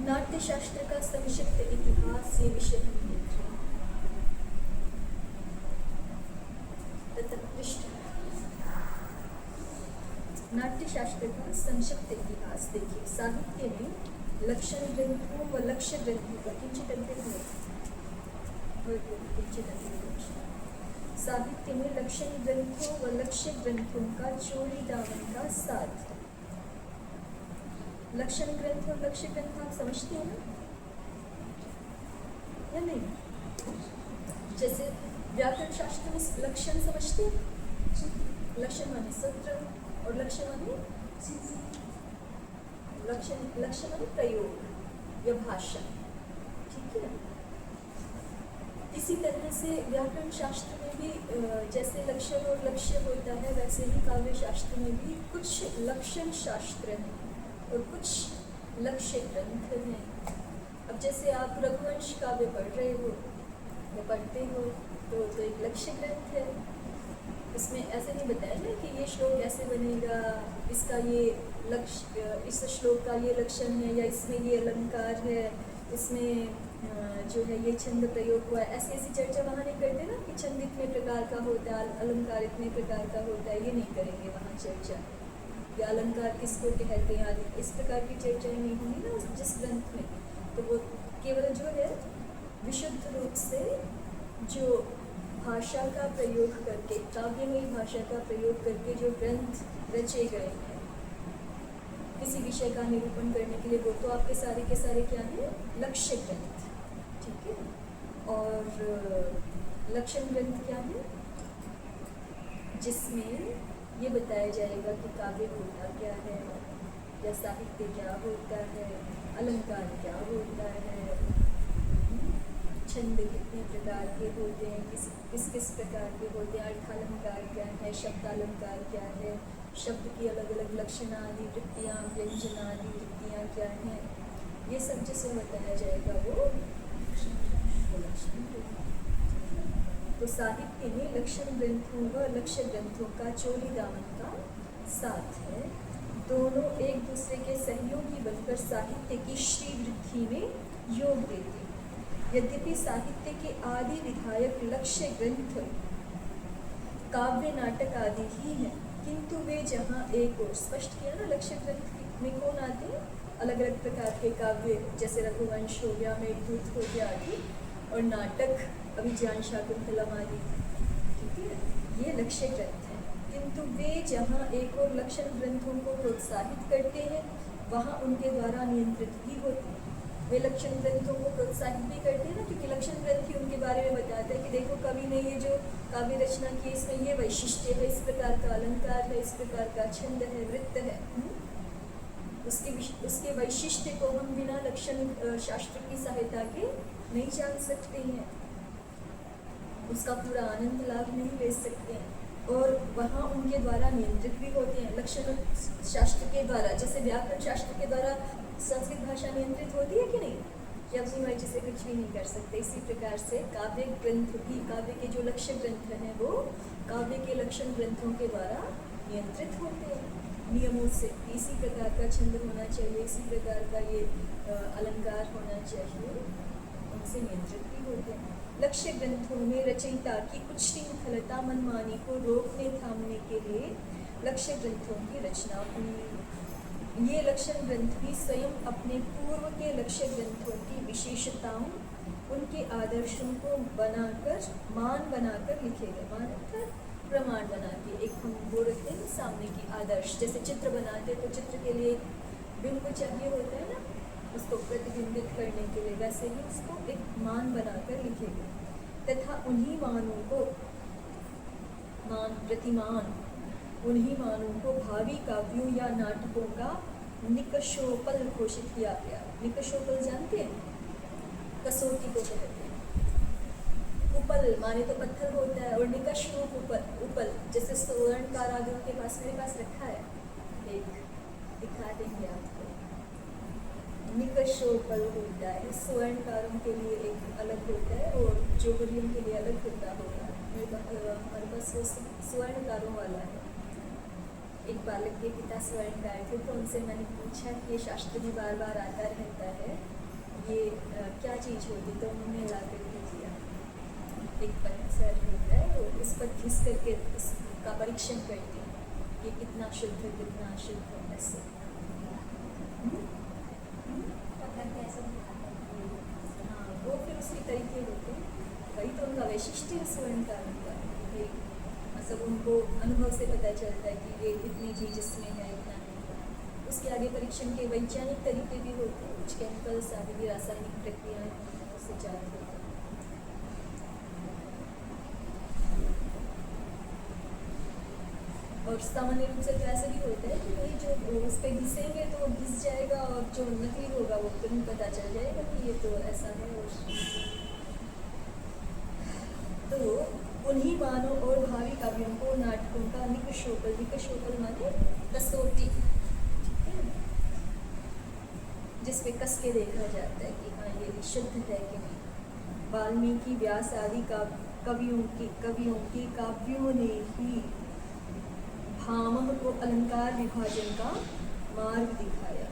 नाट्यशास्त्र का संक्षिप्त इतिहास ये विषय हम देख रहे हैं। नाट्यशास्त्र का संक्षिप्त इतिहास देखिए। साहित्य में लक्षण ग्रंथों व लक्ष्य ग्रंथों का साहित्य में लक्षण ग्रंथों व लक्ष्य ग्रंथों का चोरी दामन का साथ। लक्षण ग्रंथ और लक्ष्य ग्रंथ आप समझते हैं ना या नहीं? जैसे व्याकरण शास्त्र में लक्षण समझते हैं। लक्षण माने सूत्र और लक्ष्य माने लक्ष्य माने प्रयोग या भाषा। ठीक है। इसी तरह से व्याकरण शास्त्र में भी जैसे लक्षण और लक्ष्य होता है, वैसे ही काव्य शास्त्र में भी कुछ लक्षण शास्त्र हैं और कुछ लक्ष्य ग्रंथ हैं। अब जैसे आप रघुवंश काव्य पढ़ रहे हो या पढ़ते हो तो एक लक्ष्य ग्रंथ है। इसमें ऐसे नहीं बताया ना कि ये श्लोक ऐसे बनेगा, इसका ये लक्ष्य, इस श्लोक का ये लक्षण है या इसमें ये अलंकार है, इसमें जो है ये छंद प्रयोग हुआ है। ऐसी चर्चा वहाँ नहीं करते ना कि छंद इतने प्रकार का होता है, अलंकार इतने प्रकार का होता है, ये नहीं करेंगे वहाँ चर्चा। या अलंकार किसको कहते हैं, इस प्रकार की चर्चाएं नहीं होंगी ना जिस ग्रंथ में। तो वो केवल जो है विशुद्ध रूप से जो भाषा का प्रयोग करके, काव्यमयी भाषा का प्रयोग करके जो ग्रंथ रचे गए हैं किसी विषय का निरूपण करने के लिए, वो तो आपके सारे के सारे क्या है, लक्ष्य ग्रंथ। ठीक है। और लक्षण ग्रंथ क्या है, जिसमें ये बताया जाएगा कि काव्य होता क्या है या साहित्य क्या होता है, अलंकार क्या होता है, छंद कितने प्रकार के होते हैं, किस प्रकार के होते हैं, अर्थालंकार क्या है, शब्दालंकार क्या है, शब्द की अलग अलग लक्षणादि वृत्तियाँ, व्यंजनादि वृत्तियाँ क्या हैं, ये सब जिसे बताया जाएगा वो लक्षण। तो साहित्य में लक्षण ग्रंथों व लक्ष्य ग्रंथों का चोली दामन का साथ है। दोनों एक दूसरे के सहयोगी बनकर साहित्य की श्री वृद्धि में योग देते हैं। यद्यपि साहित्य के आदि विधायक लक्ष्य ग्रंथ काव्य नाटक आदि ही हैं, किंतु वे जहाँ एक और स्पष्ट किया ना, लक्ष्य ग्रंथ में कौन आते हैं, अलग अलग प्रकार के काव्य, जैसे रघुवंश हो गया, मेघदूत हो गया आदि, और नाटक अभिज्ञान शाकुंतलम आदि। ठीक है, ये लक्ष्य ग्रंथ हैं। किंतु वे जहाँ एक और लक्षण ग्रंथों को प्रोत्साहित करते हैं, वहाँ उनके द्वारा नियंत्रित भी होते हैं। वे लक्षण ग्रंथों को प्रोत्साहित भी करते हैं ना, क्योंकि लक्षण ग्रंथ ही उनके बारे में बताता है कि देखो कवि ने ये जो काव्य रचना की, इसमें ये वैशिष्ट्य है, इस प्रकार का अलंकार है, इस प्रकार का छंद है, वृत्त है। उसके वैशिष्ट्य को हम बिना लक्षण शास्त्र की सहायता के नहीं जान सकते हैं, उसका पूरा आनंद लाभ नहीं ले सकते हैं, और वहाँ उनके द्वारा नियंत्रित भी होते हैं। लक्षण शास्त्र के द्वारा, जैसे व्याकरण शास्त्र के द्वारा संस्कृत भाषा नियंत्रित होती है कि नहीं, या अपनी मर्जी से कुछ भी नहीं कर सकते। इसी प्रकार से काव्य ग्रंथ भी, काव्य के जो लक्ष्य ग्रंथ हैं वो काव्य के लक्षण ग्रंथों के द्वारा नियंत्रित होते हैं नियमों से। इसी प्रकार का छंद होना चाहिए, इसी प्रकार का ये अलंकार होना चाहिए, उनसे नियंत्रित भी होते हैं। लक्ष्य ग्रंथों में रचयिता की उच्छृंखलता मनमानी को रोकने थामने के लिए लक्ष्य ग्रंथों की रचना हुई। ये लक्षण ग्रंथ भी स्वयं अपने पूर्व के लक्ष्य ग्रंथों की विशेषताओं, उनके आदर्शों को बनाकर, मान बनाकर लिखे गए। मान अर्थात प्रमाण बना के, एक हम वो रखते हैं सामने की आदर्श, जैसे चित्र बनाते तो चित्र के लिए बिंब चाहिए होता है ना, उसको प्रतिबिंबित करने के लिए, वैसे ही उसको एक मान बनाकर लिखेंगे तथा उन्हीं मानों को प्रतिमान उन्हीं मानों को भावी काव्यों या नाटकों का निकषोपल घोषित किया गया। निकषोपल जानते हैं? कसौटी को कहते हैं। उपल माने तो पत्थर होता है, और निकष रूप उपल जैसे स्वर्णकार आदियों के पास, मेरे पास रखा है एक, दिखा देंगे आपको। निकषोपल होता है, स्वर्णकारों के लिए एक अलग होता है और जोहरियों के लिए अलग होता होगा। हमारे पास वो स्वर्णकारों वाला है। एक बालक के पिता स्वर्णकार थे, तो उनसे मैंने पूछा कि ये शास्त्र में बार बार आता रहता है, ये क्या चीज़ होती? तो उन्होंने ला करके दिया, एक पत्थर होता है, और उस पर घिस करके उसका परीक्षण करते हैं ये कितना शुद्ध कितना अशुद्ध है। ऐसे हाँ, वो फिर उसके तरीके होते हैं। वही तो उनका वैशिष्ट्य है स्वर्णकार का, मतलब उनको अनुभव से पता चलता है कि ये इतनी चीज़ इसमें है, इतना नहीं। उसके आगे परीक्षण के वैज्ञानिक तरीके भी होते हैं, कुछ केमिकल्स आदि भी रासायनिक प्रक्रियाएं उससे जारी होती हैं। और सामान्य रूप से तो ऐसा भी होता है कि भाई जो उस पर घिसेंगे तो वो घिस जाएगा, और जो नकली होगा वो तुरंत पता चल जाएगा कि ये तो ऐसा है। तो उन्हीं मानों और भावी काव्यों को नाटकों का निकषोपल माने कसौटी, जिसपे कस के देखा जाता है कि हाँ ये शुद्ध है कि नहीं। वाल्मीकि, व्यास आदि कवियों की काव्यों ने ही भामह को अलंकार विभाजन का मार्ग दिखाया।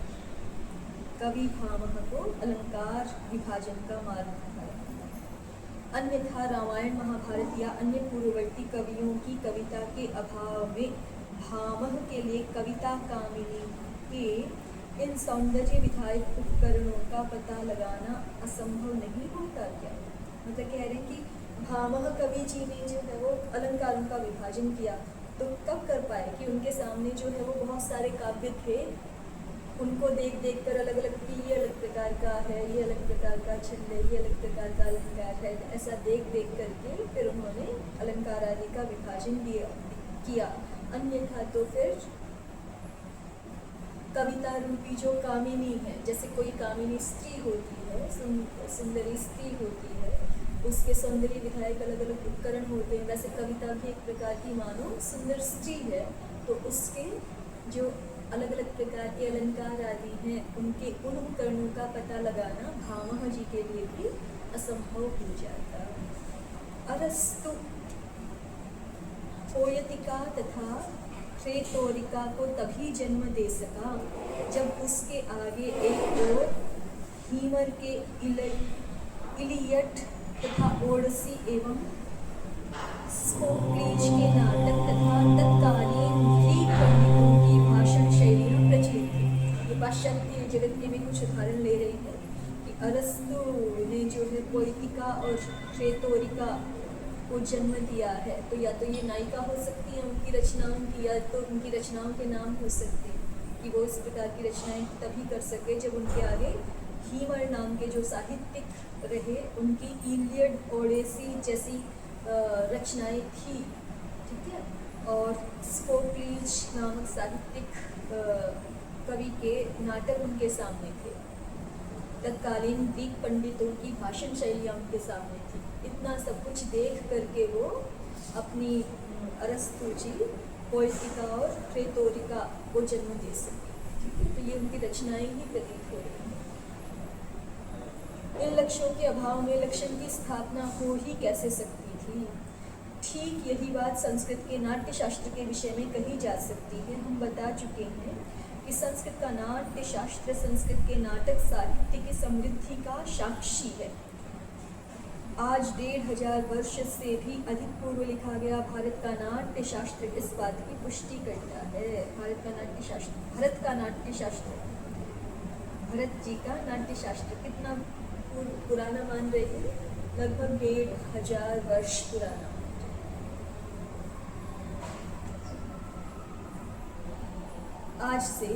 कवि भामह को अलंकार विभाजन का मार्ग दिखाया। अन्यथा रामायण, महाभारत या अन्य पूर्ववर्ती कवियों की कविता के अभाव में भामह के लिए कविता कामिनी के इन सौंदर्य विधायक उपकरणों का पता लगाना असंभव नहीं होता क्या? मतलब कह रहे हैं कि भामह कवि जी ने जो है वो अलंकारों का विभाजन किया, तो कब कर पाए कि उनके सामने जो है वो बहुत सारे काव्य थे, उनको देख देख कर अलग अलग कि ये अलग प्रकार का है, ये अलग प्रकार का छंद है, ये अलग प्रकार का अलंकार है, ऐसा देख देख करके फिर उन्होंने अलंकार आदि का विभाजन किया। अन्यथा तो फिर कविता रूपी जो कामिनी है, जैसे कोई कामिनी स्त्री होती है, सुंदरी स्त्री होती है, उसके सौंदर्य विधायक अलग अलग उपकरण होते हैं, वैसे कविता भी एक प्रकार की मानो सुंदर स्त्री है, तो उसके जो अलग अलग प्रकार के अलंकार आदि हैं, उनके उन उपकरणों का पता लगाना भामह जी के लिए भी असंभव हो जाता। अरस्तु पोयतिका तथा रेटोरिका को तभी जन्म दे सका जब उसके आगे एक और हीमर के इलियट तथा ओडिसी एवं स्कोक्लेज के नाटक तथा तत्कालीन ग्रीक पंडितों की भाषण शैलियाँ प्रचलित थी। ये पाश्चात्य जगत के भी कुछ उदाहरण ले रही है कि अरस्तु ने जो है पोएटिका और रेटोरिका को जन्म दिया है, तो या तो ये नायिका हो सकती है उनकी रचनाओं की, या तो उनकी रचनाओं के नाम हो सकते हैं कि वो इस प्रकार की रचनाएं तभी कर सके जब उनके आगे हीमर नाम के जो साहित्यिक रहे, उनकी इलियड, ओडेसी जैसी रचनाएं थी, ठीक है। और स्कोक्लेज नामक साहित्यिक कवि के नाटक उनके सामने थे। तत्कालीन ग्रीक पंडितों की भाषण शैलियाँ उनके सामने थी। इतना सब कुछ देख करके वो अपनी अरस्तु जी पोएटिका और रेटोरिका को जन्म दे सके, ठीक है। तो ये उनकी रचनाएं ही प्रतीत हो रही हैं। इन लक्ष्यों के अभाव में लक्षण की स्थापना हो ही कैसे सकती थी? ठीक यही बात संस्कृत के नाट्य शास्त्र के विषय में कही जा सकती है। हम बता चुके हैं कि संस्कृत का नाट्य शास्त्र संस्कृत के नाटक साहित्य की समृद्धि का साक्षी है। आज 1500 वर्ष से भी अधिक पूर्व लिखा गया भारत का नाट्य शास्त्र इस बात की पुष्टि करता है। भारत का नाट्य शास्त्र भरत जी का नाट्य शास्त्र कितना पुराना मान रहे हैं? लगभग 1500 वर्ष पुराना। आज से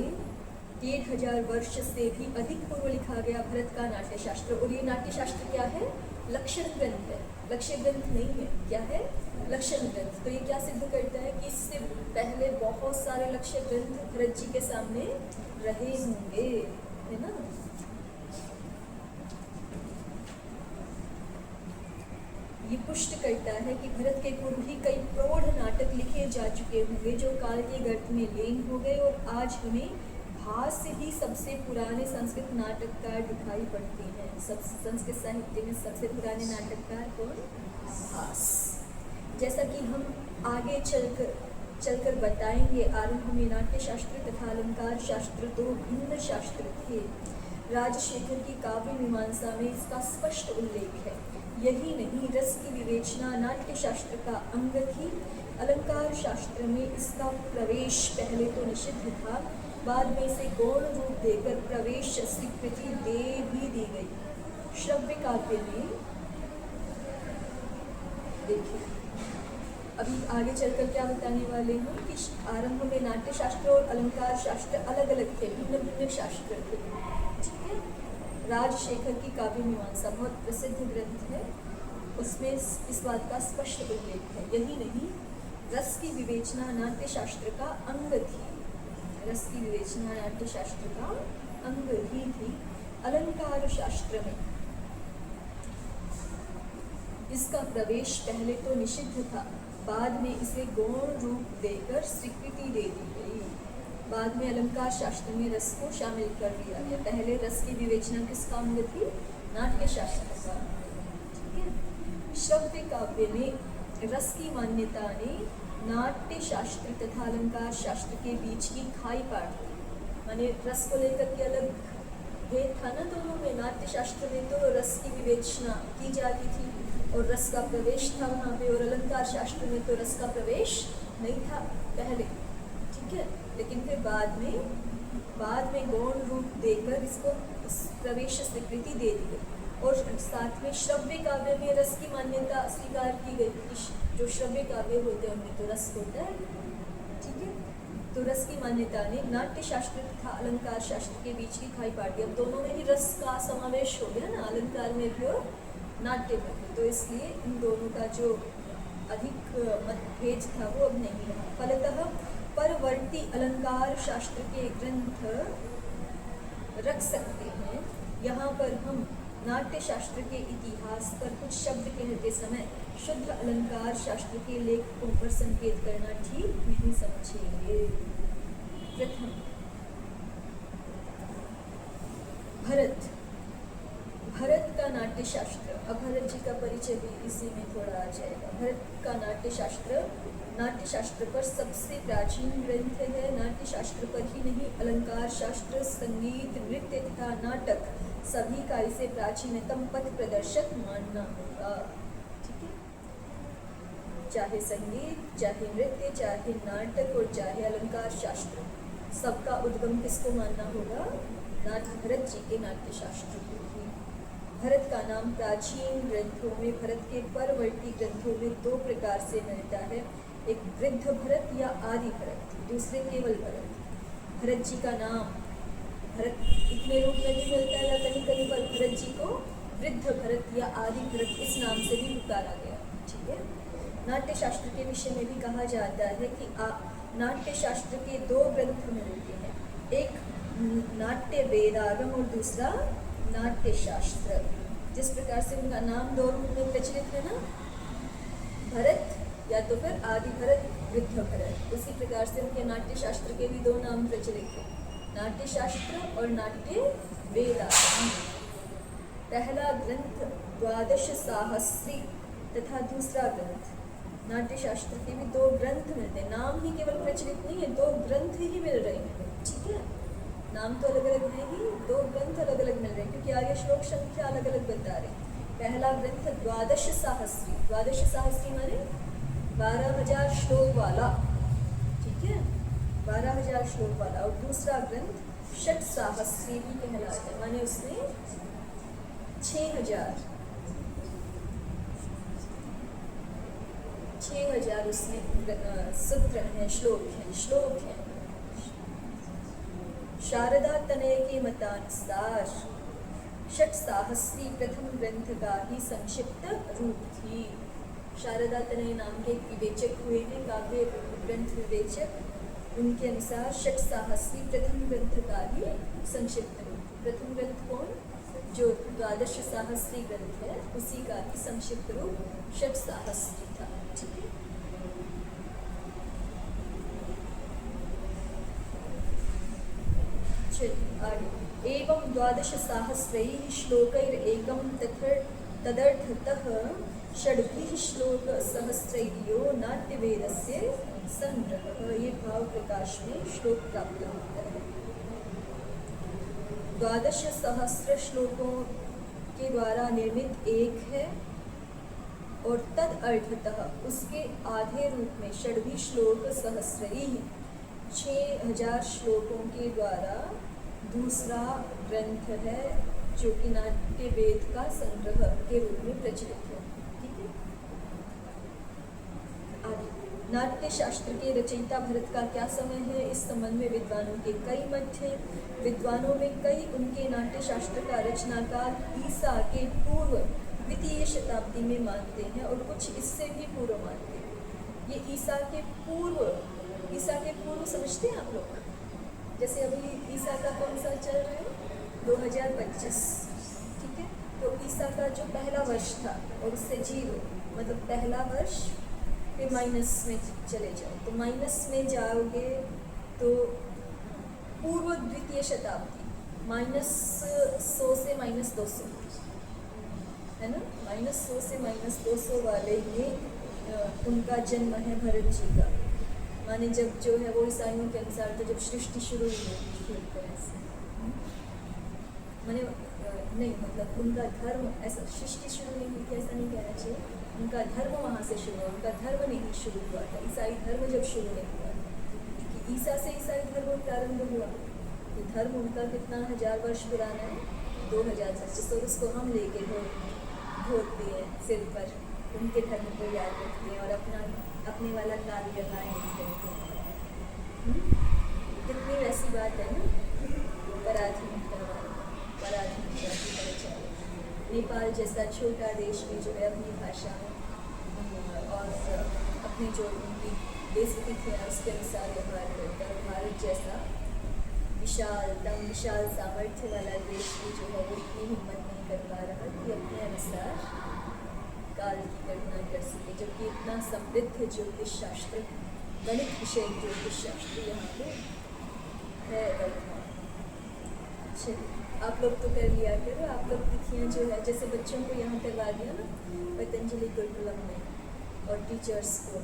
1,500 वर्ष से भी अधिक पूर्व लिखा गया भरत का नाट्यशास्त्र। और ये नाट्यशास्त्र क्या है? लक्षण ग्रंथ है, लक्ष्य ग्रंथ नहीं है। क्या है? लक्षण ग्रंथ। तो ये क्या सिद्ध करता है कि इससे पहले बहुत सारे लक्ष्य ग्रंथ भरत जी के सामने रहे होंगे, है ना। ये पुष्ट करता है कि भरत के पूर्व ही कई प्रौढ़ नाटक लिखे जा चुके होंगे जो काल के गर्त में लीन हो गए, और आज हमें भास से ही सबसे पुराने संस्कृत नाटककार दिखाई पड़ते हैं। सब संस्कृत साहित्य में सबसे पुराने नाटककार कौन? भास। जैसा कि हम आगे चलकर बताएंगे, आरंभ में नाट्यशास्त्र तथा अलंकार शास्त्र दो भिन्न शास्त्र थे। राजशेखर की काव्य मीमांसा में इसका स्पष्ट उल्लेख है। यही नहीं, रस की विवेचना नाट्य शास्त्र का अंग थी। अलंकार शास्त्र में इसका प्रवेश पहले तो निषिद्ध था, बाद में इसे गौण रूप देकर प्रवेश स्वीकृति दे भी दी गई। श्रव्य काव्य में देखिए, अभी आगे चलकर क्या बताने वाले हैं कि आरंभ में नाट्य शास्त्र और अलंकार शास्त्र अलग अलग थे, भिन्न भिन्न शास्त्र थे। ठीक है। राजशेखर की काव्य मीमांसा बहुत प्रसिद्ध ग्रंथ है, उसमें इस बात का स्पष्ट उल्लेख है। यही नहीं, रस की विवेचना नाट्य शास्त्र का अंग थी। रस की विवेचना नाट्य शास्त्र का अंग ही थी। अलंकार शास्त्र में इसका प्रवेश पहले तो निषिद्ध था, बाद में इसे गौण रूप देकर स्वीकृति दे दी गई। बाद में अलंकार शास्त्र में रस को शामिल कर लिया गया। पहले रस की विवेचना किसका अंग थी? नाट्य शास्त्र का। ठीक है। श्रव्य काव्य में रस की मान्यता ने नाट्य शास्त्र तथा अलंकार शास्त्र के बीच की खाई पाट दी। माने रस को लेकर के अलग भेद था ना दोनों में। नाट्य शास्त्र में तो रस की विवेचना की जाती थी और रस का प्रवेश था वहाँ पे, और अलंकार शास्त्र में तो रस का प्रवेश नहीं था पहले। ठीक है। लेकिन फिर बाद में गौण रूप देकर इसको प्रवेश स्वीकृति दे दी गई, और साथ में श्रव्य काव्य में रस की मान्यता स्वीकार की गई। जो श्रव्य काव्य होते हैं उनमें तो रस होता है। ठीक है। तो रस की मान्यता ने नाट्य शास्त्र तथा अलंकार शास्त्र के बीच की खाई पाट दी। अब दोनों में ही रस का समावेश हो गया ना, अलंकार में भी और नाट्य में भी। तो इसलिए इन दोनों का जो अधिक मतभेद था वो अब नहीं रहा। फलतः परवर्ती अलंकार शास्त्र के ग्रंथ रख सकते हैं। यहाँ पर हम नाट्य शास्त्र के इतिहास पर कुछ शब्द कहते समय शुद्ध अलंकार शास्त्र के लेखकों पर संकेत करना ठीक नहीं समझेंगे। प्रथम, भरत का नाट्य शास्त्र। अब भरत जी का परिचय भी इसी में थोड़ा आ जाएगा। भरत का नाट्य शास्त्र पर सबसे प्राचीन ग्रंथ है। नाट्य शास्त्र पर ही नहीं, अलंकार शास्त्र, संगीत, नृत्य तथा नाटक सभी का इसे प्राचीनतम पथ प्रदर्शक मानना होगा। ठीक है। चाहे संगीत, चाहे नृत्य, चाहे नाटक और चाहे अलंकार शास्त्र, सबका उद्गम किसको मानना होगा? भरत जी के नाट्य शास्त्र को ही। भरत का नाम प्राचीन ग्रंथों में, भरत के परवर्ती ग्रंथों में दो प्रकार से मिलता है। एक वृद्ध भरत या आदि भरत, दूसरे केवल भरत। भरत जी का नाम भरत इतने रूप में भी मिलता है या कहीं कहीं पर भरत जी को वृद्ध भरत या आदि भरत इस नाम से भी पुकारा गया। ठीक है। नाट्य शास्त्र के विषय में भी कहा जाता है कि नाट्य शास्त्र के दो ग्रंथ मिलते हैं, एक नाट्य वेदागम और दूसरा नाट्य शास्त्र। जिस प्रकार से उनका नाम दो रूप में प्रचलित है ना, भरत या तो फिर आदि भरत, वृद्ध भरत, उसी प्रकार से उनके नाट्य शास्त्र के भी दो नाम प्रचलित हैं, नाट्य शास्त्र और नाट्य वेदागम। पहला ग्रंथ 12 साहस्री तथा दूसरा ग्रंथ। नाट्य शास्त्र के भी दो ग्रंथ मिलते हैं, नाम ही केवल प्रचलित नहीं है, दो ग्रंथ ही मिल रहे हैं। ठीक है। नाम तो अलग अलग है ही, दो ग्रंथ अलग अलग मिल रहे हैं क्योंकि आगे श्लोक संख्या अलग अलग बता रहे। पहला ग्रंथ 12 साहस्री, 12 साहस्री माने 12,000 श्लोक वाला। ठीक है। 12,000 श्लोक वाला। और दूसरा ग्रंथ षट साहस्री भी कहलाता है, माने उसमें 6,000 उसमें सूत्र हैं, श्लोक हैं। शारदा तनय के मतानुसार षट साहस्री प्रथम ग्रंथ का ही संक्षिप्त रूप थी। शारदा तनय नाम के एक विवेचक हुए हैं, काव्य ग्रंथ विवेचक। उनके अनुसार षट साहस्री प्रथम ग्रंथ का ही संक्षिप्त रूप। प्रथम ग्रंथ कौन? जो द्वादश साहस्री ग्रंथ है, उसी का ही संक्षिप्त रूप षट साहस्री था। ठीक है, आगे। एवं द्वादश सहस्रैः श्लोकैरेकं तदर्थतः षड्भिः श्लोक सहस्रैर्यो नाट्यवेदस्य संग्रहः। ये भाव प्रकाश में श्लोक प्राप्त होता है। द्वादश सहस्र श्लोकों के द्वारा निर्मित एक है और तद अर्थतः उसके आधे रूप में षड्भी श्लोक सहस्रैः 6000 श्लोकों के द्वारा दूसरा ग्रंथ है, जो कि नाट्य वेद का संग्रह के रूप में प्रचलित है। ठीक है, आगे। नाट्य शास्त्र के रचयिता भरत का क्या समय है? इस संबंध में विद्वानों के कई मत हैं। विद्वानों में कई उनके नाट्य शास्त्र का रचना काल ईसा के पूर्व द्वितीय शताब्दी में मानते हैं और कुछ इससे भी पूर्व मानते हैं। ये ईसा के पूर्व समझते हैं आप लोग? जैसे अभी ईसा का कौन सा चल रहा है? 2025। ठीक है, तो ईसा का जो पहला वर्ष था और उससे 0 मतलब पहला वर्ष, फिर माइनस में चले जाओ, तो माइनस में जाओगे तो पूर्व द्वितीय शताब्दी, -100 से -200 है ना, -100 से -200 वाले में उनका जन्म है भरत जी का। माने जब जो है वो ईसाइयों के अनुसार तो जब सृष्टि शुरू हुई पूरी तरह से, माने नहीं मतलब उनका धर्म ऐसा सृष्टि शुरू नहीं हुई थी, ऐसा नहीं कहना चाहिए। उनका धर्म वहाँ से शुरू हुआ, उनका धर्म नहीं शुरू हुआ था। ईसाई धर्म जब शुरू नहीं हुआ कि ईसा से ईसाई धर्म प्रारंभ हुआ, तो धर्म उनका कितना 1000 वर्ष पुराना है, 2025। और उसको हम लेके घोटते हैं सिर पर, उनके धर्म को याद रखते हैं और अपने वाला कार्य करते हैं। कितनी वैसी बात है ना, पराधीनता की परिचय। नेपाल जैसा छोटा देश में जो है अपनी भाषा और अपनी जो उनकी देशभक्ति है उसके अनुसार व्यवहार करता है। भारत जैसा विशाल सामर्थ्य वाला देश भी जो है वो इतनी हिम्मत नहीं कर पा रहा कि अपने अनुसार काल की गणना कर सके, जबकि इतना समृद्ध ज्योतिष शास्त्र, गणित विषय ज्योतिष शास्त्र यहाँ पे है वर्तमान। चलिए, आप लोग तो कर लिया करो, आप लोग तिथियाँ जो है जैसे बच्चों को यहाँ करवा दिया ना पतंजलि गुरुकुलम में, और टीचर्स को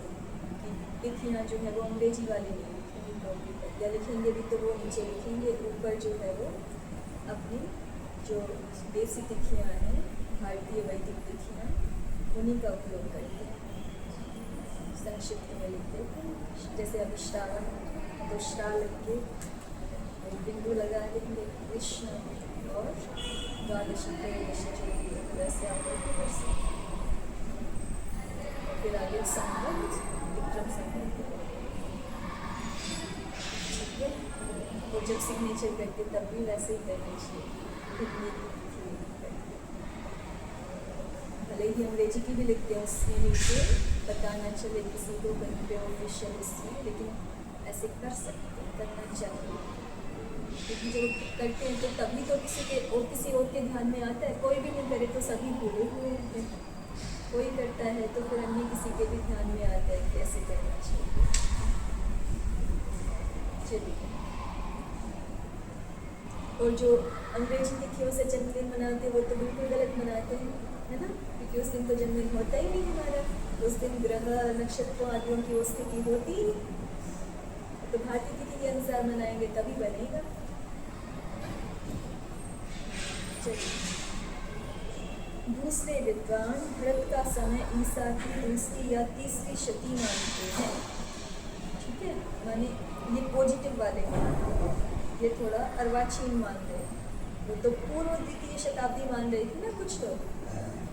तिथियाँ जो है वो अंग्रेजी वाली नहीं लिखेंगे, या लिखेंगे भी तो वो नीचे लिखेंगे, ऊपर जो है वो अपनी जो देसी तिथियाँ हैं, भारतीय वैदिक तिथियाँ, उन्हीं का उपयोग करते हैं, संक्षिप्त में लिखते हैं। जैसे अभी श्रावण, तो श्रा लग के बिंदु लगा देंगे कृष्ण और द्वादशी त्रयोदशी जो भी है वैसे आप लोग कर सकते हैं। फिर आगे संवत, विक्रम संवत, ठीक है। और जब सिग्नेचर करते तब भी वैसे ही करना चाहिए, भले ही अंग्रेजी की भी लिखते हैं उसमें नीचे, बताना चले किसी को कहीं पे ऑफिशियल इसमें, लेकिन ऐसे कर सकते हैं, करना चाहिए। क्योंकि जब करते हैं तो तभी तो किसी और के ध्यान में आता है। कोई भी नहीं करे तो सभी भूले हुए होते हैं, कोई करता है तो फिर अन्य किसी के भी ध्यान में आता है कैसे करना चाहिए। चलिए, और जो अंग्रेजी तिथियों से जन्मदिन मनाते हैं वो तो बिल्कुल गलत मनाते हैं, है ना, क्योंकि उस दिन तो जन्मदिन होता ही नहीं हमारा, उस दिन ग्रह नक्षत्रों आदियों की स्थिति होती ही नहीं, तो भारतीय तिथि के अनुसार मनाएंगे तभी बनेगा। दूसरे विद्वान भरत का समय ईसा की दूसरी या तीसरी शती मानते हैं। ठीक है, माने ये पॉजिटिव वाले मानते हैं, ये थोड़ा अर्वाचीन मान रहे हैं। वो तो पूर्व द्वितीय शताब्दी मान रहे थे ना कुछ लोग,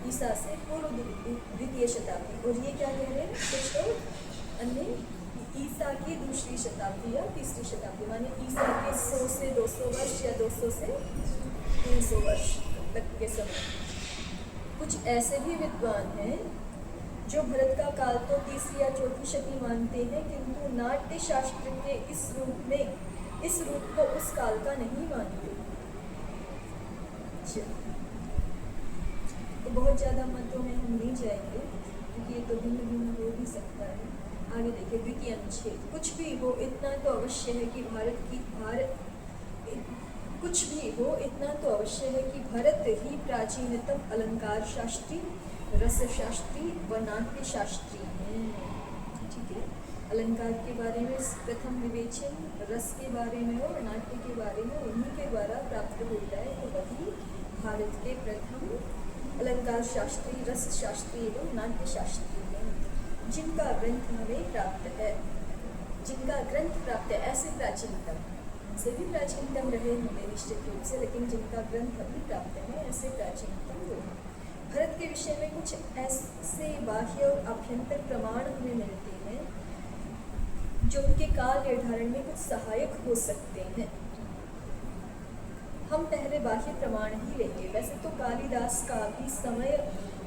ईसा से पूर्व द्वितीय शताब्दी, और ये क्या कह रहे हैं कुछ लोग अन्य ईसा की दूसरी शताब्दी या तीसरी शताब्दी, माने ईसा के 100 से 200 वर्ष या 200 से 300 वर्ष तक के समय। कुछ ऐसे भी विद्वान हैं जो भरत का काल तो तीसरी या चौथी शती मानते हैं, किंतु नाट्य शास्त्र के इस रूप को उस काल का नहीं मानते। तो बहुत ज़्यादा मतों में हम नहीं जाएंगे, क्योंकि ये तो भिन्न भिन्न हो भी सकता है। आगे देखिए, द्वितीय अनुच्छेद। कुछ भी हो इतना तो अवश्य है कि भारत ही प्राचीनतम अलंकार शास्त्री, रस शास्त्री व नाट्य शास्त्री है। ठीक है, अलंकार के बारे में प्रथम विवेचन रस के बारे में और नाट्य के बारे में उन्हीं के द्वारा प्राप्त होता है, तो वही भारत के प्रथम अलंकार शास्त्री, रस शास्त्री एवं नाट्य शास्त्री हैं। जिनका ग्रंथ हमें प्राप्त है, ऐसे प्राचीनतम, से भी प्राचीनतम रहे होंगे निश्चित रूप से, लेकिन जिनका ग्रंथ अभी प्राप्त है ऐसे प्राचीनतम लोग। भरत के विषय में कुछ ऐसे बाह्य और आभ्यंतर प्रमाण हमें मिलते हैं जो उनके काल निर्धारण में कुछ सहायक हो सकते हैं। हम पहले बाह्य प्रमाण ही लेंगे। वैसे तो कालिदास का भी समय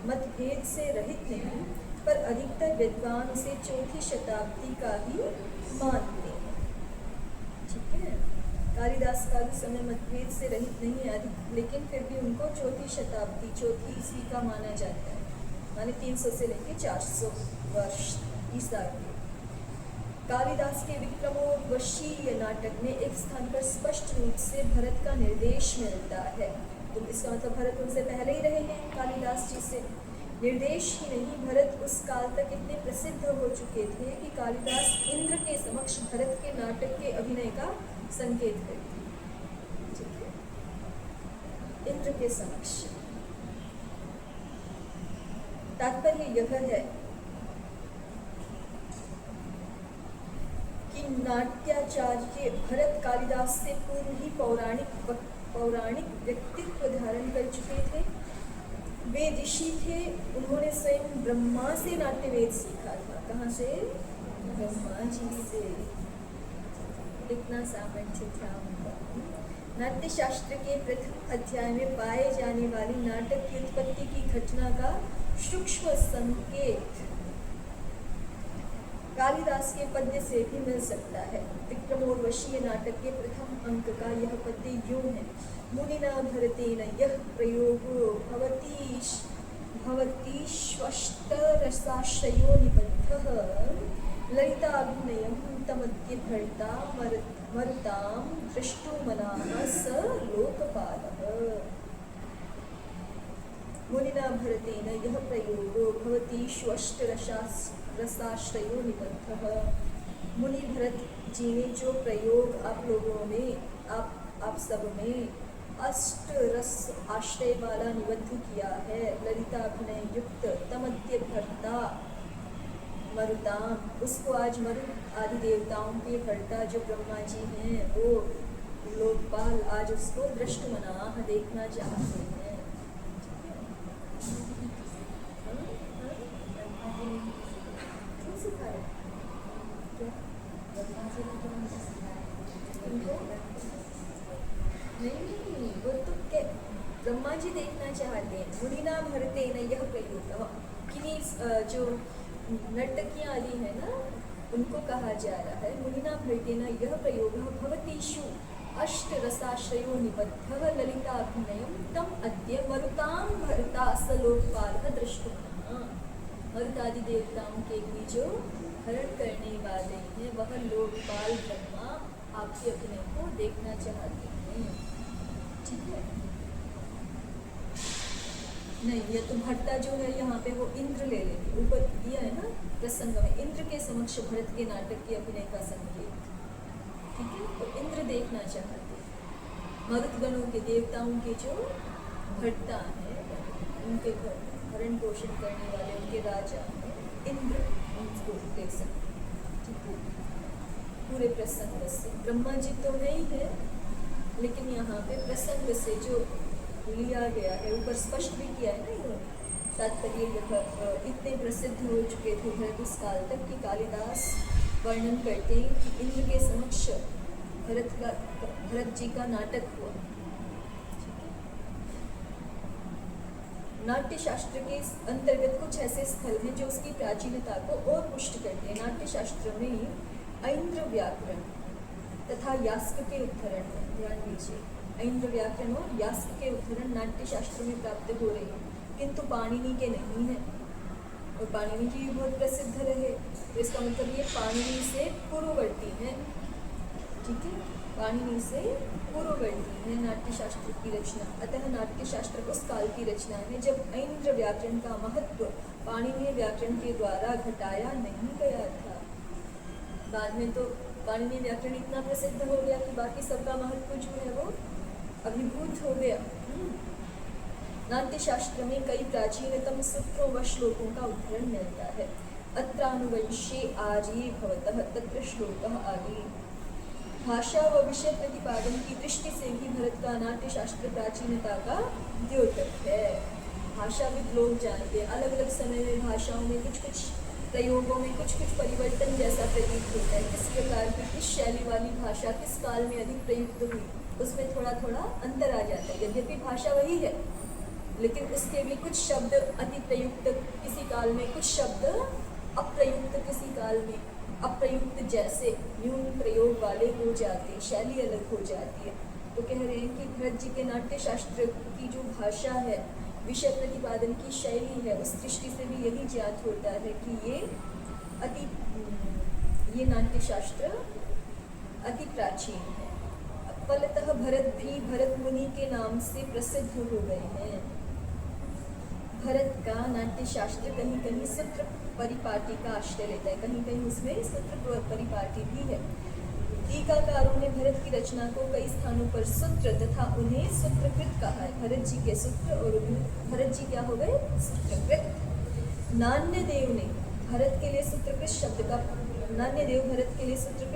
मतभेद से रहित नहीं, पर अधिकतर विद्वान उसे चौथी शताब्दी का ही मानते हैं। ठीक है, कालिदास का भी समय मतभेद से रहित नहीं है अधिक, लेकिन फिर भी उनको चौथी शताब्दी, चौथी ईस्वी का माना जाता है, माने 300 से लेकर 400 वर्ष ईसा के। कालिदास के विक्रमोर्वशीय नाटक में एक स्थान पर स्पष्ट रूप से भरत का निर्देश मिलता है। तो इसका मतलब भरत उनसे पहले ही रहे हैं कालिदास जी से। निर्देश ही नहीं, भरत उस काल तक इतने प्रसिद्ध हो चुके थे कि कालिदास इंद्र के समक्ष भरत के नाटक के अभिनय का संकेत करते हैं। ठीक है, इंद्र के समक्ष। तात्पर्य यह है कि नाट्याचार्य भरत कालिदास से पूर्व ही पौराणिक व्यक्तित्व धारण कर चुके थे। वे ऋषि थे, उन्होंने स्वयं ब्रह्मा से नाट्यवेद सीखा था। कहाँ से? ब्रह्मा जी से। इतना सामर्थ्य था उनका। नाट्य शास्त्र के प्रथम अध्याय में पाए जाने वाली नाटक की उत्पत्ति की घटना का सूक्ष्म संकेत कालिदास के पद्य से भी मिल सकता है। विक्रमोर्वशीय नाटक के प्रथम अंक का यह पद्य यूं है: मुनिना भरतेन यः प्रयोगो भवतीश्वष्टरसाश्रयो निबद्धः ललिताभिनयं तमद्य भर्ता मरुतां दृष्टुमनाः स लोकपालः। मुनिना भरतेन यः प्रयोगो भवतीश्वष्टरसाश्रयो निबद्धः। मुनि भरत जी ने जो प्रयोग आप लोगों में, आप सब में अष्ट रस आश्रय वाला निबद्ध किया है, ललिताभिनय युक्त तमद्य भर्ता मरुताम, उसको आज मरुत आदि देवताओं के भर्ता जो ब्रह्मा जी हैं, वो लोकपाल आज उसको दृष्टुमनाः देखना चाहते हैं। नहीं, वो तो ब्रह्मा जी देखना चाहते हैं। मुनिना भरतेन यः प्रयोगः, किन्हीं जो नर्तकियाँ आदि है ना, उनको कहा जा रहा है मुनिना भरतेन यः प्रयोगः भवतीषु अष्टरसाश्रयो निबद्धः ललिताभिनयं तम अद्य मरुतां भरता स लोकपालः दृष्टुमनः। मरुत आदि देवताओं के भी जो हरण करने वाले हैं, वह लोकपाल ब्रह्मा आपके अभिनय को देखना चाहते हैं। ठीक है, नहीं, ये तो भट्टा जो है यहाँ पे वो इंद्र ले लेंगे, ऊपर दिया है ना प्रसंग में, इंद्र के समक्ष भरत के नाटक के अभिनय का संकेत। ठीक है, तो इंद्र देखना चाहते हैं। मरुतगणों के, देवताओं के जो भट्टा है, उनके भरण पोषण करने वाले उनके राजा हैं इंद्र, उनको देख सकते हैं। ठीक है, पूरे प्रसंग से ब्रह्मा जी तो नहीं है, लेकिन यहाँ पे प्रसंग से जो लिया गया है, ऊपर स्पष्ट भी किया है ना इन्होंने। तात्पर्य इतने प्रसिद्ध हो चुके थे भरत उस काल तक कि कालिदास वर्णन करते हैं कि इंद्र के समक्ष भरत जी का नाटक हुआ। नाट्य शास्त्र के अंतर्गत कुछ ऐसे स्थल हैं जो उसकी प्राचीनता को और पुष्ट करते हैं। नाट्य शास्त्र में ऐन्द्र व्याकरण तथा यास्क के उद्धरण है, ध्यान दीजिए, ऐन्द्र व्याकरण और यास्क के उद्धरण नाट्य शास्त्र में प्राप्त हो रहे हैं, किंतु पाणिनि के नहीं है। और पाणिनि जी बहुत प्रसिद्ध रहे, तो इसका मतलब ये पाणिनि से पूर्ववर्ती है। ठीक है, पाणिनि से पूर्ववर्ती है नाट्य शास्त्र की रचना। अतः नाट्य शास्त्र उस काल की रचना है जब ऐन्द्र व्याकरण का महत्व पाणिनीय व्याकरण के द्वारा घटाया नहीं गया था। बाद में तो पाणिनीय व्याकरण इतना प्रसिद्ध हो गया कि बाकी सबका महत्व जो है वो अभिभूत हो गया। नाट्य शास्त्र में कई प्राचीनतम सूत्रों व श्लोकों का उदाहरण मिलता है। अत्रानुवंशे आर्ये भवतः तत्र श्लोकः आदि। भाषा व विषय प्रतिपादन की दृष्टि से भी भरत का नाट्य शास्त्र प्राचीनता का द्योतक है। भाषाविद लोग जानते हैं, अलग अलग समय में भाषाओं में कुछ कुछ प्रयोगों में कुछ कुछ परिवर्तन जैसा प्रतीत होता है। किस प्रकार की किस शैली वाली भाषा किस काल में अधिक प्रयुक्त हुई, उसमें थोड़ा थोड़ा अंतर आ जाता है। यद्यपि भाषा वही है, लेकिन उसके भी कुछ शब्द अति प्रयुक्त किसी काल में, कुछ शब्द अप्रयुक्त किसी काल में। अप्रयुक्त जैसे न्यून प्रयोग वाले हो जाते, शैली अलग हो जाती है। तो कह रहे हैं कि भरत जी के नाट्य शास्त्र की जो भाषा है, विषय प्रतिपादन की शैली है, उस दृष्टि से भी यही ज्ञात होता है कि ये नाट्य शास्त्र अति प्राचीन है। फलतः भरत भी भरत मुनि के नाम से प्रसिद्ध हो गए हैं। भरत का नाट्य शास्त्र कहीं कहीं सूत्र परिपाटी का आश्रय लेता है, कहीं कहीं उसमें सूत्र परिपाटी भी है। टीकाकारों ने भरत की रचना को कई स्थानों पर सूत्र तथा उन्हें सूत्रकृत कहा है। भरत जी के सूत्र और भरत जी क्या हो गए, सूत्रकृत। नान्यदेव भरत के लिए सूत्रकृत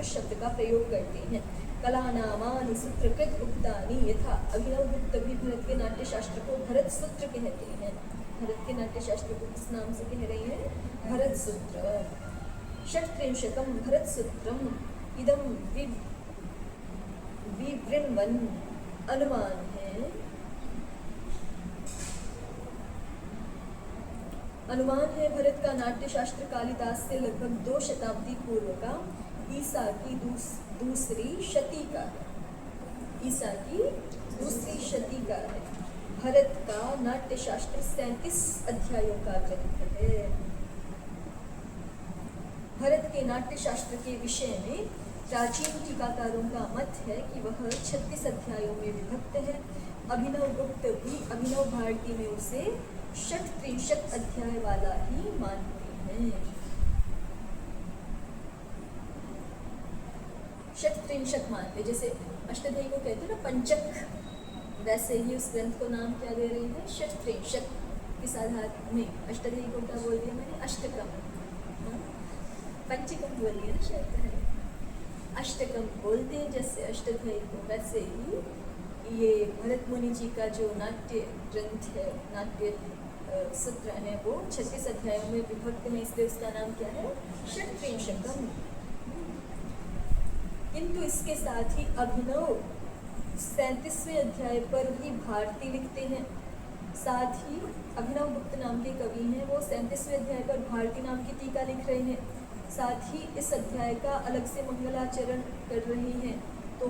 शब्द का प्रयोग करते हैं। कलानामानि सूत्रकृत उक्तानि यथा। अभिनव गुप्त भी भरत के नाट्य शास्त्र को भरत सूत्र कहते हैं। भरत के नाट्य शास्त्र को किस नाम से कह रही है, भरत सूत्र। षट्त्रिंशतम भरत सूत्रम इदम विवृण्वन अनुमान है। अनुमान है भरत का नाट्य शास्त्र कालिदास से लगभग 2 शताब्दी पूर्व का, ईसा की दूसरी शती का है। ईसा की दूसरी शती का है। भरत का नाट्य शास्त्र 37 अध्यायों का ग्रंथ है। भरत के नाट्य शास्त्र के विषय में प्राचीन टीकाकारों का मत है कि वह 36 अध्यायों में विभक्त है। अभिनव गुप्त भी अभिनव भारती में उसे 63 अध्याय वाला ही मानते हैं। 63 मानते, जैसे अष्टाध्यायी को कहते हैं ना पंचक, वैसे ही उस ग्रंथ को नाम क्या दे रही है, 63 किस आधार में। अष्टाध्यायी को क्या बोल दिया मैंने, अष्टकम। पंचकम बोल दिया ना शायद, अष्टकम बोलते हैं जैसे अष्टाध्यायी को, वैसे ही ये भरत मुनि जी का जो नाट्य ग्रंथ है, नाट्य सूत्र है, वो 36 अध्यायों में विभक्त है, इसलिए उसका नाम क्या है, षट्त्रिंशकम। किंतु इसके साथ ही अभिनव 37वें अध्याय पर भी भारती लिखते हैं। साथ ही अभिनव गुप्त नाम के कवि हैं, वो 37वें अध्याय पर भारती नाम की टीका लिख रहे हैं। साथ ही इस अध्याय का अलग से मंगलाचरण कर रहे हैं। तो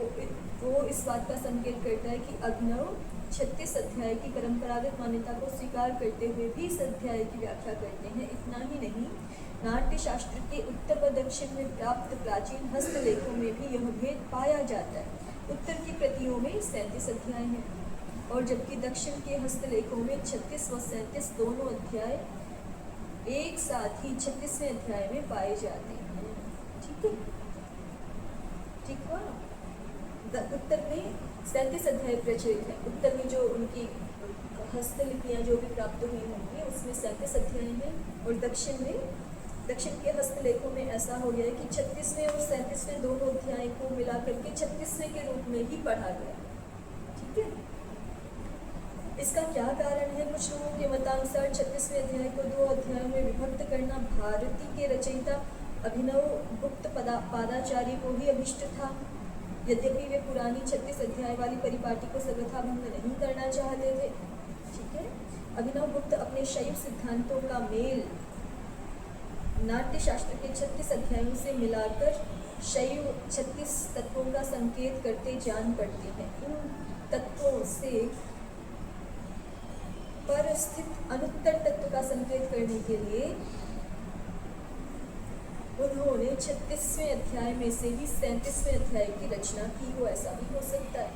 वो इस बात का संकेत करता है कि अभिनव 36 अध्याय की परंपरागत मान्यता को स्वीकार करते हुए भी इस अध्याय की व्याख्या करते हैं। इतना ही नहीं, नाट्य शास्त्र के उत्तर व दक्षिण में प्राप्त प्राचीन हस्तलेखों में भी यह भेद पाया जाता है। उत्तर की प्रतियों में 37 अध्याय हैं, और जबकि दक्षिण के हस्तलेखों में 36 व 37 दोनों अध्याय एक साथ ही 36वें अध्याय में पाए जाते हैं। ठीक है, ठीक हुआ। उत्तर में 37 अध्याय प्रचलित है। उत्तर में जो उनकी हस्तलिपियाँ जो भी प्राप्त हुई होंगी उसमें 37 अध्याय हैं, और दक्षिण के हस्तलेखों में ऐसा हो गया है कि 36वें और 37वें दोनों अध्याय को मिला करके 36वें के रूप में ही पढ़ा गया। ठीक है, इसका क्या कारण है? कुछ लोगों के मतानुसार 36वें अध्याय को 2 अध्यायों में विभक्त करना भारती के रचयिता अभिनव गुप्त पादाचार्य को ही अभिष्ट था। यद्यपि वे पुरानी 36 अध्याय वाली परिपाटी को सर्वथा भंग नहीं करना चाहते थे। ठीक है, अभिनव गुप्त अपने शैव सिद्धांतों का मेल नाट्य शास्त्र के 36 अध्यायों से मिलाकर शैव 36 तत्वों का संकेत करते जान पड़ते हैं। इन तत्वों से पर स्थित अनुत्तर तत्व का संकेत करने के लिए उन्होंने 36वें अध्याय में से ही 37वें अध्याय की रचना की हो। ऐसा भी हो सकता है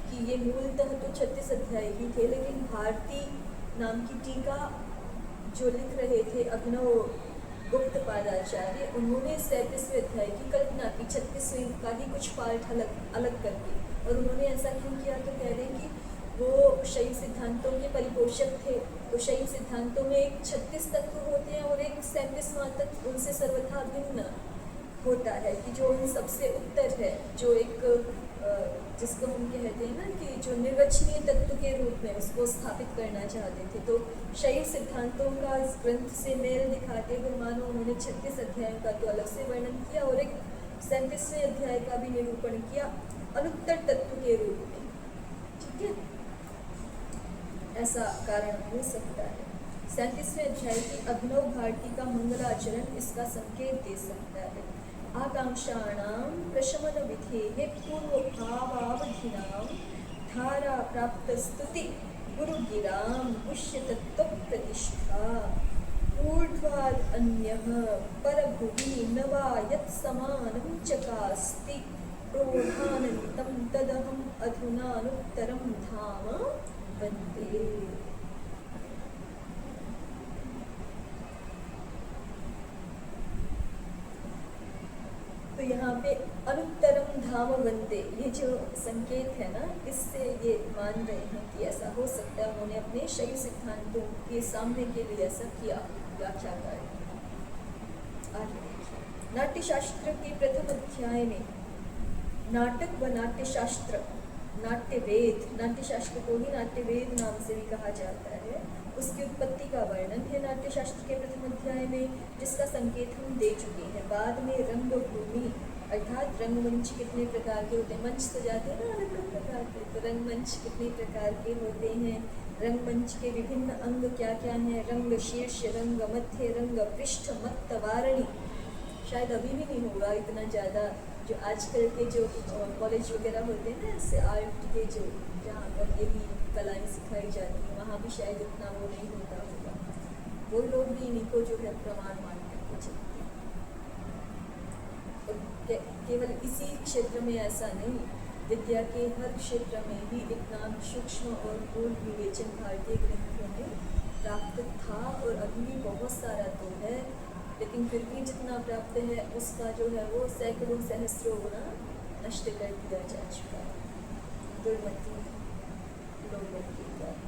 कि ये मूलतः तो 36 अध्याय ही थे, लेकिन भारती नाम की टीका जो लिख रहे थे अभिनव गुप्त पादाचार्य, उन्होंने 37वें अध्याय की कल्पना की 36वें का ही कुछ पार्ट अलग करके। और उन्होंने ऐसा क्यों किया? तो कह रहे हैं कि वो शैव सिद्धांतों के परिपोषक थे। तो शैव सिद्धांतों में 36 तत्व होते हैं और एक 37वां तत्व उनसे सर्वथा भिन्न होता है, कि जो उन सबसे उत्तर है, जो एक जिसको हम कहते हैं ना कि जो निर्वचनीय तत्व के रूप में उसको स्थापित करना चाहते थे। तो शैव सिद्धांतों का इस ग्रंथ से मेल दिखाते हुए मानो उन्होंने 36 अध्यायों का तो अलग से वर्णन किया और एक 37वें अध्याय का भी निरूपण किया अनुत्तर तत्व के रूप में। ठीक है, ऐसा कारण हो सकता है। 37वें अध्याय की अभिनव भारती का मंगलाचरण इसका संकेत दे सकता है। आकांक्षाणां प्रशमन विधेः पूर्वभावावधिनां धारा प्राप्त स्तुति गुरुगिरां पुष्य तत्व प्रतिष्ठा ऊर्ध्वाद् अन्यः परभुवि न वा यत् समानं चकास्ति प्रोधानन्तं तदहम् अधुनानुत्तरं धाम वन्दे। तो यहाँ पे अनुत्तरम धाम वंदे, ये जो संकेत है ना, इससे ये मान रहे हैं कि ऐसा हो सकता है उन्होंने अपने शैव सिद्धांतों के सामने के लिए ऐसा किया। व्याख्याकार नाट्य शास्त्र के प्रथम अध्याय में नाटक व नाट्य शास्त्र, नाट्य वेद, नाट्य शास्त्र को ही नाट्य वेद नाम से भी कहा जाता है, उसकी उत्पत्ति का वर्णन है नाट्य शास्त्र के प्रथम अध्याय में, जिसका संकेत हम दे चुके हैं। बाद में रंगभूमि अर्थात रंगमंच कितने प्रकार के होते हैं, मंच सजाते हैं ना अलग अलग प्रकार के, तो रंगमंच कितने प्रकार के होते हैं, रंगमंच के विभिन्न अंग क्या क्या हैं, रंग शीर्ष, रंग मध्य, रंग पृष्ठ, मत्त, वारणी। शायद अभी भी नहीं होगा इतना ज़्यादा, जो आजकल के जो कॉलेज वगैरह होते हैं ना, ऐसे आर्ट के जो जहाँ पर ये भी कलाएँ सिखाई जाती हैं, वहाँ भी शायद इतना वो नहीं होता होगा। वो लोग भी इनको जो है प्रमाण मान करके चलते हैं। केवल इसी क्षेत्र में ऐसा नहीं, विद्या के हर क्षेत्र में ही इतना सूक्ष्म और गूढ़ विवेचन भारतीय ग्रंथों में प्राप्त था और अभी भी बहुत सारा तो है, लेकिन फिर भी जितना प्राप्त है उसका जो है वो सैकड़ों सहस्रों गुना नष्ट कर दिया जा चुका है दुर्मति लोगों की द्वारा।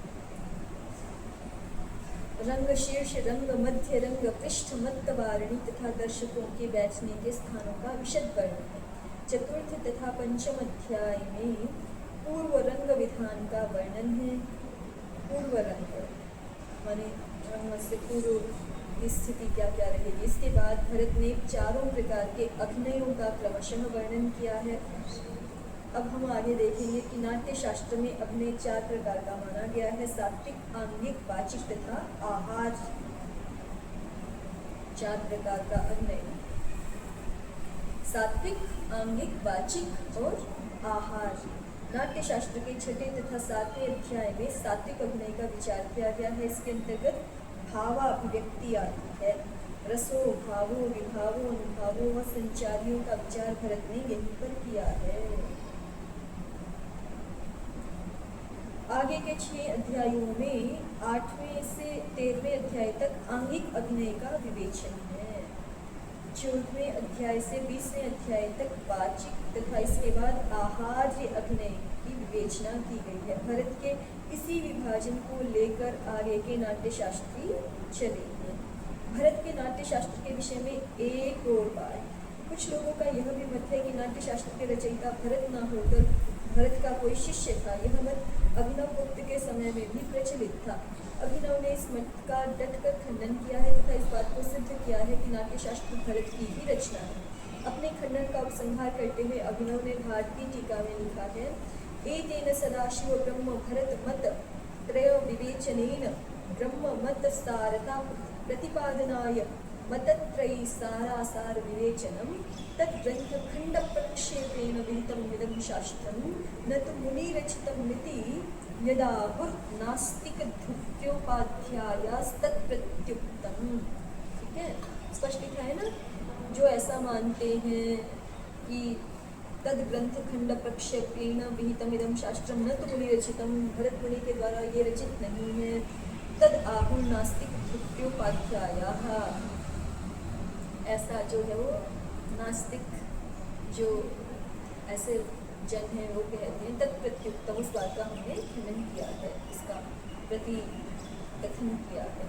रंग शीर्ष, रंग मध्य, रंग पृष्ठ, मत्त, वारणी तथा दर्शकों के बैठने के स्थानों का विशद वर्णन है। चतुर्थ तथा पंचम अध्याय में पूर्व रंग विधान का वर्णन है। पूर्व रंग माने रंग से पूर्व की स्थिति क्या क्या रहेगी। इसके बाद भरत ने चारों प्रकार के अभिनयों का क्रमशः वर्णन किया है। अब हम आगे देखेंगे कि नाट्य शास्त्र में अभिनय 4 प्रकार का माना गया है, सात्विक, आंगिक, वाचिक तथा आहार। 4 प्रकार का अभिनय, सात्विक, आंगिक, वाचिक और आहार। नाट्य शास्त्र के 6 तथा 7वें अध्याय में सात्विक अभिनय का विचार किया गया है। इसके अंतर्गत भावाभिव्यक्ति आती है। रसों, भावों, विभावों, अनुभावों व संचारियों का विचार भरत ने यहीं पर किया है। आगे के 6 अध्यायों में 8वें से 13वें अध्याय तक आंगिक अभिनय का विवेचन है। 14वें अध्याय से 20वें अध्याय तक वाचिक तथा इसके बाद आहार्य अभिनय की विवेचना की गई है। भरत के इसी विभाजन को लेकर आगे के नाट्यशास्त्री चले हैं। भरत के नाट्यशास्त्र के विषय में एक और बात, कुछ लोगों का यह भी मत है कि नाट्यशास्त्र के रचयिता भरत न होकर भरत का कोई शिष्य था। यह मत अभिनव गुप्त के समय में भी प्रचलित था। अभिनव ने इस मत का डटकर खंडन किया है तथा इस बात को सिद्ध किया है कि नाट्यशास्त्र भरत की ही रचना है। अपने खंडन का उपसंहार करते हुए अभिनव ने भारतीय टीका में लिखा है, एतेन सदाशिव ब्रह्म भरत मत त्रय विवेचनेन ब्रह्म मत सारता प्रतिपादनाय मतत्रयी सारासार विवेचनम तद्ग्रंथ खंड प्रक्षेपेण विहितम इदं शास्त्रम न तु मुनिरचितमिति यदाहुर नास्तिक धृत्योपाध्यायस्तत्प्रत्युक्तम। ठीक है, स्पष्ट लिखा है ना। जो ऐसा मानते हैं कि तद ग्रंथ खंड प्रक्षेपेण विहितम इदं शास्त्रम न तु मुनिरचितम, भरत मुनि के द्वारा ये रचित नहीं है, तद आहुर नास्तिक धृत्योपाध्यायः, ऐसा जो है वो नास्तिक जो ऐसे जन है वो कहते हैं। तत्प्रत्युक्तम, उस बात का हमने खंडन किया है, इसका प्रति कथन किया है।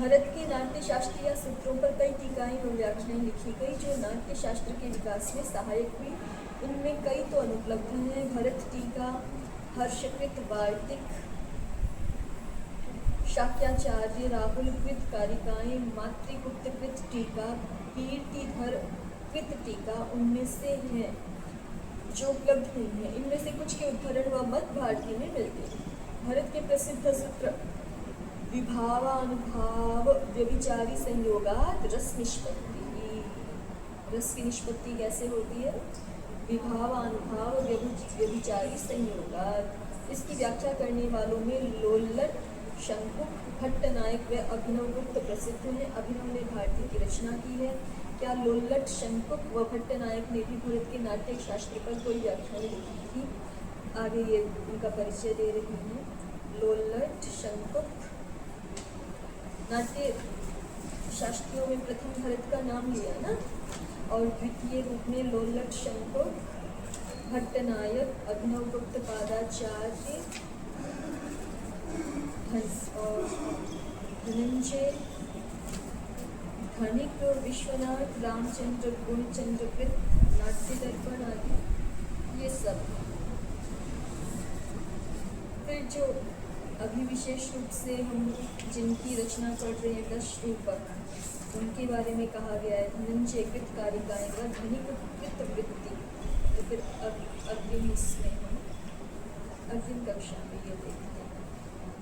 भरत के नाट्यशास्त्र या सूत्रों पर कई टीकाएं और व्याख्याएं लिखी गई जो नाट्यशास्त्र के विकास में सहायक हुई। उनमें कई तो अनुपलब्ध हैं। भरत टीका, हर्षकृत वार्तिक, शाक्याचार्य राहुलकृत कारिकाएं, मातृगुप्तकृत टीका, कीर्तिधर कृत टीका उनमें से हैं जो उपलब्ध नहीं है। इनमें से कुछ के उद्धरण व मत भारतीय में मिलते हैं। भरत के प्रसिद्ध सूत्र विभावानुभाव व्यभिचारी संयोगात रस निष्पत्ति, रस की निष्पत्ति कैसे होती है? विभावानुभाव व्यभिचारी संयोगात। इसकी व्याख्या करने वालों में लोल्लट, शंकुक, भट्टनायक व अभिनवगुप्त प्रसिद्ध हैं। अभिनव ने भारतीय की रचना की है। क्या लोल्लट, शंकुक व भट्टनायक ने भी भरत के नाट्य शास्त्र पर कोई व्याख्यान लिखी थी? आगे ये उनका परिचय दे रही हैं। लोल्लट, शंकुक, नाट्य शास्त्रियों में प्रथम भरत का नाम लिया ना, और द्वितीय रूप में लोल्लट, शंकुक, भट्टनायक, अभिनवगुप्त पादाचार्य और धनंजय, धनिक, विश्वनाथ, रामचंद्र, गुणचंद्रकृत, नाट्य दर्पण आदि ये सब। फिर जो अभी विशेष रूप से हम जिनकी रचना पढ़ रहे हैं 10 रूपक, उनके बारे में कहा गया है। धनंजय कृत कारिकाएं व धनिक कृत वृत्ति। तो फिर अग्रिम इसमें हम अग्रिम कक्षा में ये देखते हैं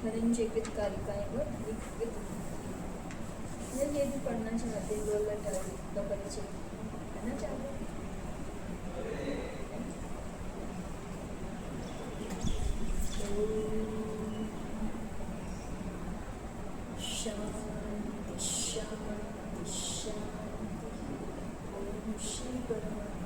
धनंजय कृत कारिकाएं व धनिक कृत वृत्ति। ये भी पढ़ना चाहते हैं, लोल्लट का परिचय पढ़ना चाहते हैं। शांति शांति शांति। ओम श्री परमात्मा।